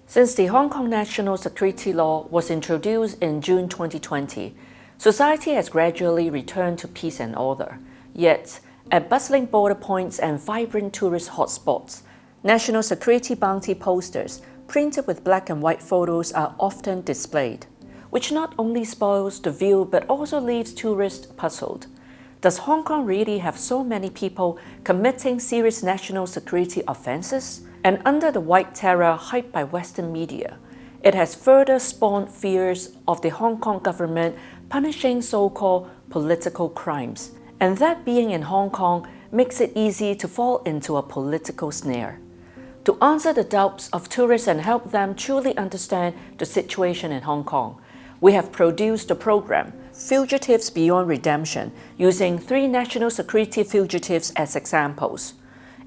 Since the Hong Kong National Security Law was introduced in June 2020, society has gradually returned to peace and order. Yet, at bustling border points and vibrant tourist hotspots, national security bounty posters printed with black and white photos are often displayed, which not only spoils the view but also leaves tourists puzzled. Does Hong Kong really have so many people committing serious national security offenses? And under the white terror hyped by Western media, it has further spawned fears of the Hong Kong government punishing so-called political crimes, and that being in Hong Kong makes it easy to fall into a political snare. To answer the doubts of tourists and help them truly understand the situation in Hong Kong, we have produced the program Fugitives Beyond Redemption, using 3 national security fugitives as examples.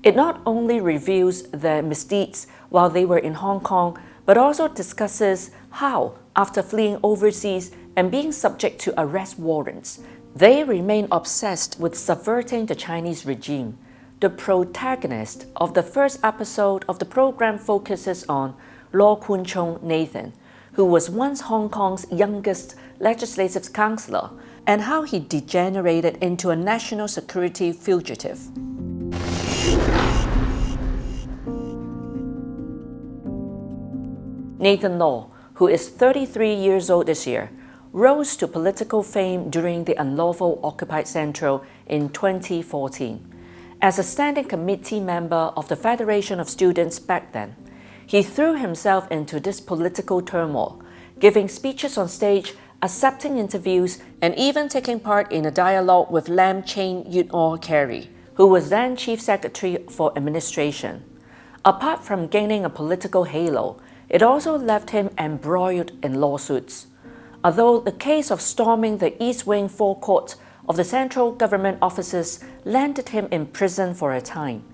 It not only reveals their misdeeds while they were in Hong Kong, but also discusses how, after fleeing overseas and being subject to arrest warrants, they remain obsessed with subverting the Chinese regime. The protagonist of the first episode of the program focuses on Law Kwun-chung Nathan, who was once Hong Kong's youngest legislative councillor, and how he degenerated into a national security fugitive. Nathan Law, who is 33 years old this year, rose to political fame during the unlawful Occupied Central in 2014. As a standing committee member of the Federation of Students back then, he threw himself into this political turmoil, giving speeches on stage, accepting interviews, and even taking part in a dialogue with Lam Chain Yut-or Carey, who was then Chief Secretary for Administration. Apart from gaining a political halo, it also left him embroiled in lawsuits. Although the case of storming the East Wing forecourt of the central government offices landed him in prison for a time,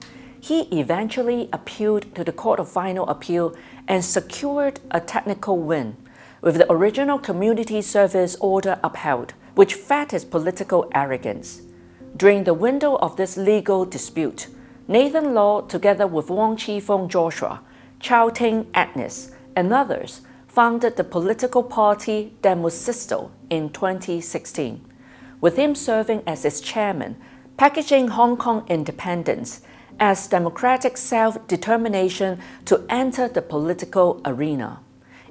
he eventually appealed to the Court of Final Appeal and secured a technical win, with the original community service order upheld, which fed his political arrogance. During the window of this legal dispute, Nathan Law, together with Wong Chi-fung Joshua, Chow Ting Agnes, and others, founded the political party Demosisto in 2016, with him serving as its chairman, packaging Hong Kong independence as democratic self-determination to enter the political arena.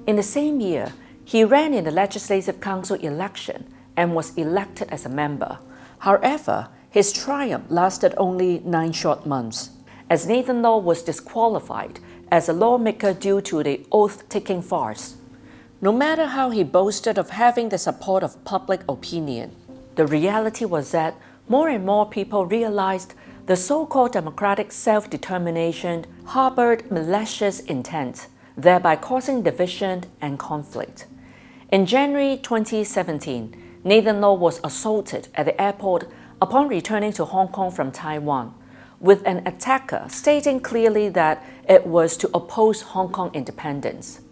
In the same year, he ran in the Legislative Council election and was elected as a member. However, his triumph lasted only 9 short months, as Nathan Law was disqualified as a lawmaker due to the oath-taking farce. No matter how he boasted of having the support of public opinion, the reality was that more and more people realized the so-called democratic self-determination harbored malicious intent, thereby causing division and conflict. In January 2017, Nathan Law was assaulted at the airport upon returning to Hong Kong from Taiwan, with an attacker stating clearly that it was to oppose Hong Kong independence.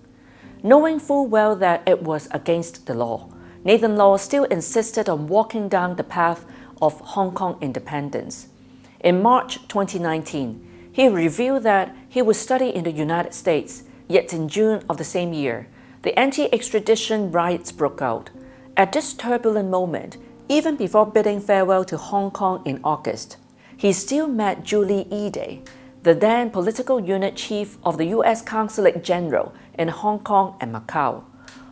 Knowing full well that it was against the law, Nathan Law still insisted on walking down the path of Hong Kong independence. In March 2019, he revealed that he would study in the United States, yet in June of the same year, the anti-extradition riots broke out. At this turbulent moment, even before bidding farewell to Hong Kong in August, he still met Julie Ide, the then political unit chief of the U.S. Consulate General in Hong Kong and Macau.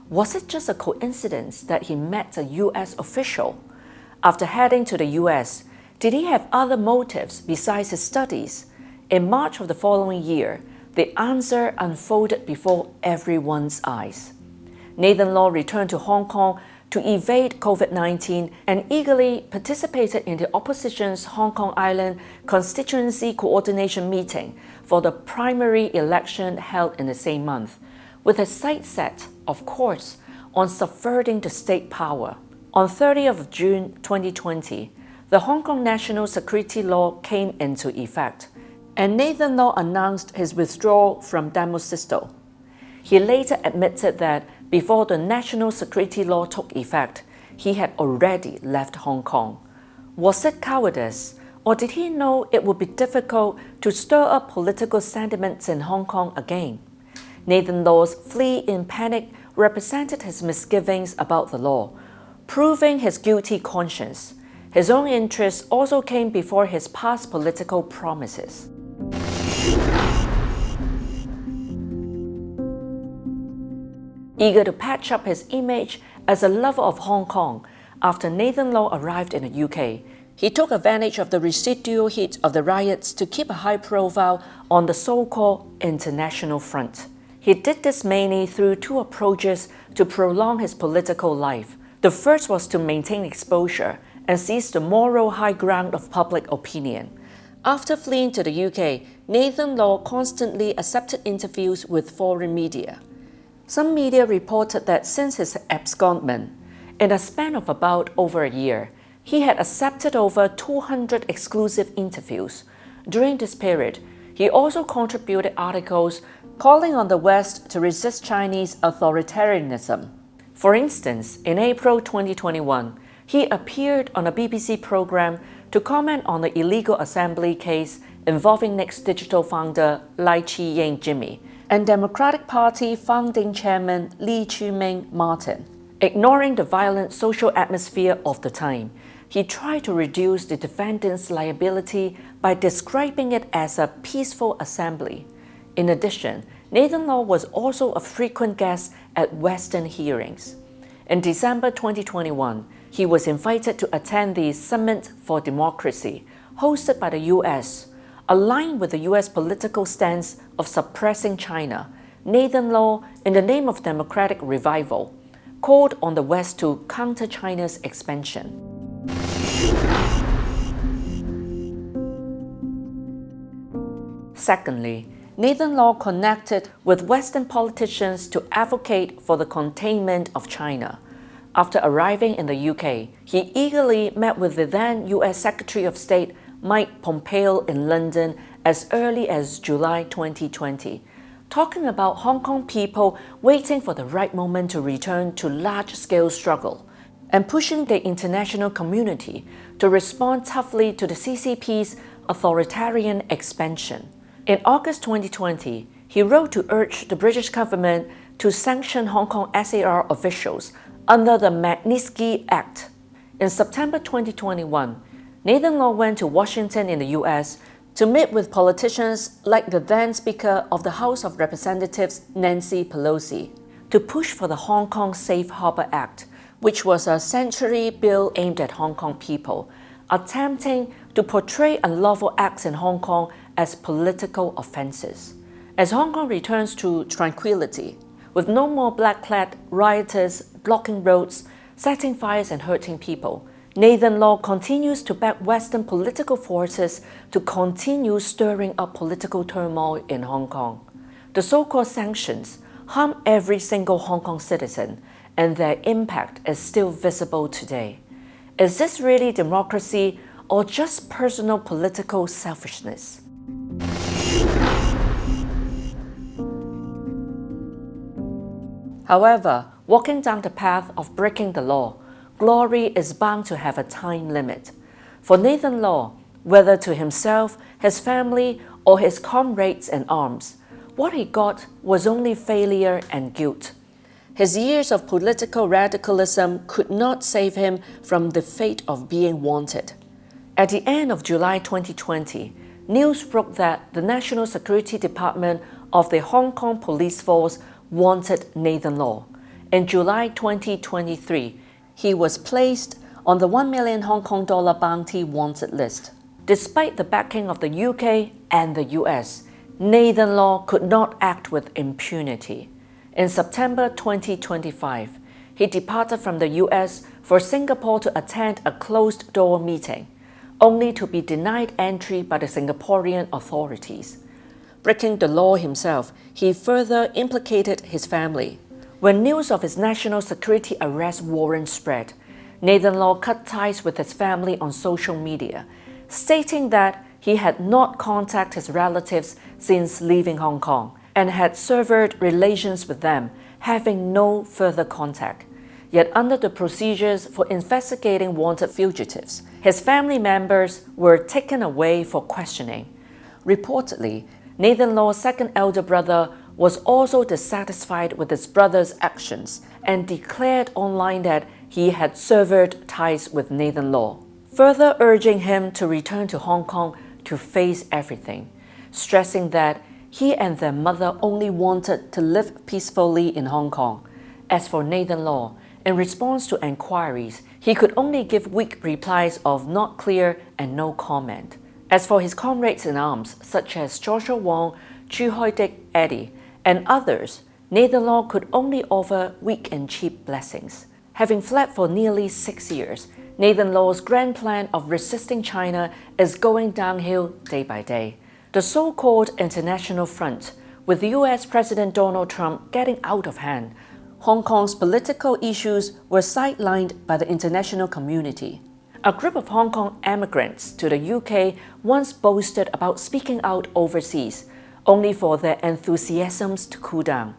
Was it just a coincidence that he met a U.S. official? After heading to the U.S., did he have other motives besides his studies? In March of the following year, the answer unfolded before everyone's eyes. Nathan Law returned to Hong Kong to evade COVID-19 and eagerly participated in the opposition's Hong Kong Island Constituency Coordination meeting for the primary election held in the same month, with his sights set, of course, on subverting the state power. On 30th of June 2020, the Hong Kong National Security Law came into effect, and Nathan Law announced his withdrawal from Demosisto. He later admitted that before the National Security Law took effect, he had already left Hong Kong. Was it cowardice, or did he know it would be difficult to stir up political sentiments in Hong Kong again? Nathan Law's flee in panic represented his misgivings about the law, proving his guilty conscience. His own interests also came before his past political promises. Eager to patch up his image as a lover of Hong Kong, after Nathan Law arrived in the UK, he took advantage of the residual heat of the riots to keep a high profile on the so-called international front. He did this mainly through two approaches to prolong his political life. The first was to maintain exposure and seize the moral high ground of public opinion. After fleeing to the UK, Nathan Law constantly accepted interviews with foreign media. Some media reported that since his abscondment, in a span of about over a year, he had accepted over 200 exclusive interviews. During this period, he also contributed articles calling on the West to resist Chinese authoritarianism. For instance, in April 2021, he appeared on a BBC program to comment on the illegal assembly case involving Next Digital founder Lai Chi-ying Jimmy and Democratic Party founding chairman Lee Choo-ming Martin. Ignoring the violent social atmosphere of the time, he tried to reduce the defendant's liability by describing it as a peaceful assembly. In addition, Nathan Law was also a frequent guest at Western hearings. In December 2021, he was invited to attend the Summit for Democracy, hosted by the US. Aligned with the US political stance of suppressing China, Nathan Law, in the name of democratic revival, called on the West to counter China's expansion. Secondly, Nathan Law connected with Western politicians to advocate for the containment of China. After arriving in the UK, he eagerly met with the then US Secretary of State Mike Pompeo in London as early as July 2020, talking about Hong Kong people waiting for the right moment to return to large-scale struggle, and pushing the international community to respond toughly to the CCP's authoritarian expansion. In August 2020, he wrote to urge the British government to sanction Hong Kong SAR officials under the Magnitsky Act. In September 2021, Nathan Law went to Washington in the US to meet with politicians like the then Speaker of the House of Representatives, Nancy Pelosi, to push for the Hong Kong Safe Harbor Act, which was a sanctuary bill aimed at Hong Kong people, attempting to portray unlawful acts in Hong Kong as political offenses. As Hong Kong returns to tranquility, with no more black-clad rioters blocking roads, setting fires and hurting people, Nathan Law continues to back Western political forces to continue stirring up political turmoil in Hong Kong. The so-called sanctions harm every single Hong Kong citizen, and their impact is still visible today. Is this really democracy or just personal political selfishness? However, walking down the path of breaking the law, glory is bound to have a time limit. For Nathan Law, whether to himself, his family, or his comrades in arms, what he got was only failure and guilt. His years of political radicalism could not save him from the fate of being wanted. At the end of July 2020, news broke that the National Security Department of the Hong Kong Police Force wanted Nathan Law. In July 2023, he was placed on the 1 million Hong Kong dollar bounty wanted list. Despite the backing of the UK and the US, Nathan Law could not act with impunity. In September 2025, he departed from the US for Singapore to attend a closed-door meeting, only to be denied entry by the Singaporean authorities. Breaking the law himself, he further implicated his family. When news of his national security arrest warrant spread, Nathan Law cut ties with his family on social media, stating that he had not contacted his relatives since leaving Hong Kong and had severed relations with them, having no further contact. Yet under the procedures for investigating wanted fugitives, his family members were taken away for questioning. Reportedly, Nathan Law's second elder brother was also dissatisfied with his brother's actions and declared online that he had severed ties with Nathan Law, further urging him to return to Hong Kong to face everything, stressing that he and their mother only wanted to live peacefully in Hong Kong. As for Nathan Law, in response to enquiries, he could only give weak replies of not clear and no comment. As for his comrades in arms, such as Joshua Wong, Chu Hoi Dik, Eddie, and others, Nathan Law could only offer weak and cheap blessings. Having fled for nearly 6 years, Nathan Law's grand plan of resisting China is going downhill day by day. The so-called International Front, with US President Donald Trump getting out of hand, Hong Kong's political issues were sidelined by the international community. A group of Hong Kong emigrants to the UK once boasted about speaking out overseas, only for their enthusiasms to cool down.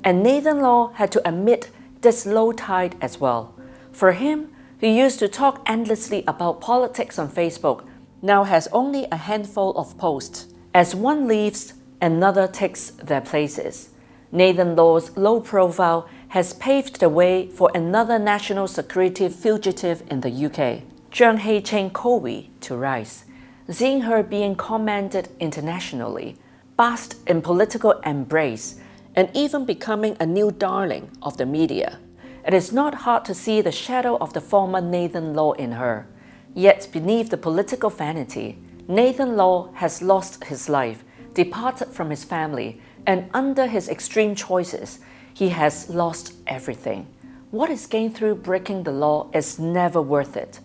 And Nathan Law had to admit this low tide as well. For him, who used to talk endlessly about politics on Facebook, now has only a handful of posts. As one leaves, another takes their places. Nathan Law's low profile has paved the way for another national security fugitive in the UK, Zhang Hei-cheng Cowie, to rise. Seeing her being commended internationally, basked in political embrace, and even becoming a new darling of the media, it is not hard to see the shadow of the former Nathan Law in her. Yet beneath the political vanity, Nathan Law has lost his life, departed from his family, and under his extreme choices, he has lost everything. What is gained through breaking the law is never worth it.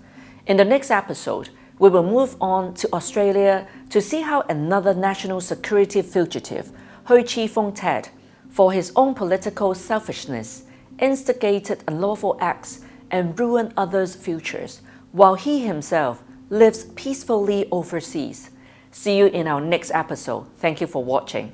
In the next episode, we will move on to Australia to see how another national security fugitive, Hui Chi-fung Ted, for his own political selfishness, instigated unlawful acts and ruined others' futures, while he himself lives peacefully overseas. See you in our next episode. Thank you for watching.